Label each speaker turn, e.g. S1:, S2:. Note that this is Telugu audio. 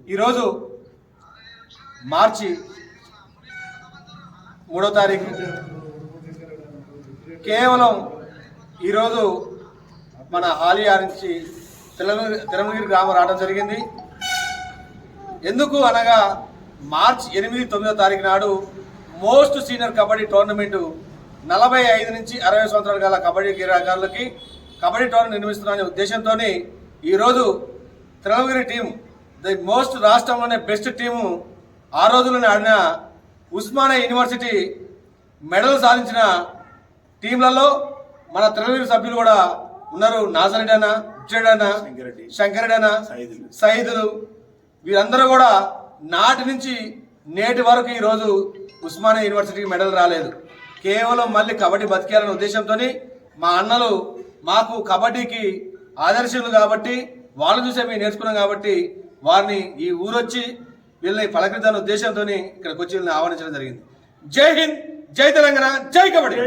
S1: ఈరోజు మార్చి 3వ తారీఖు కేవలం ఈరోజు మన ఆలియా నుంచి తిరుమలగిరి గ్రామం రావడం జరిగింది. ఎందుకు అనగా మార్చి 8, 9వ తారీఖు నాడు మోస్ట్ సీనియర్ కబడ్డీ టోర్నమెంటు 45 నుంచి 60 సంవత్సరాల గల కబడ్డీ క్రీడాకారులకి కబడ్డీ టోర్నమెంట్ నిర్మిస్తున్న ఉద్దేశంతో ఈరోజు తిరుమలగిరి టీం ది మోస్ట్ రాష్ట్రంలోనే బెస్ట్ టీము ఆ రోజుల్లోనే ఆడిన ఉస్మానియా యూనివర్సిటీ మెడల్ సాధించిన టీంలలో మన తిరుమలగిరి సభ్యులు కూడా ఉన్నారు. నాజరెడ్డి అన్న, ఉజ్జెడ్ శంకరెడ్డి అన్న, సైదులు వీరందరూ కూడా నాటి నుంచి నేటి వరకు ఈరోజు ఉస్మానియా యూనివర్సిటీకి మెడల్ రాలేదు. కేవలం మళ్ళీ కబడ్డీ బతికేయాలనే ఉద్దేశంతో మా అన్నలు మాకు కబడ్డీకి ఆదర్శులు కాబట్టి వాళ్ళు చూసే మేము నేర్చుకున్నాం కాబట్టి వారిని ఈ ఊరొచ్చి వీళ్ళని పలకరిద్దాన ఉద్దేశంతో ఇక్కడికి వచ్చి వీళ్ళని ఆహ్వానించడం జరిగింది. జై హింద్, జై తెలంగాణ, జై కబడ్డీ.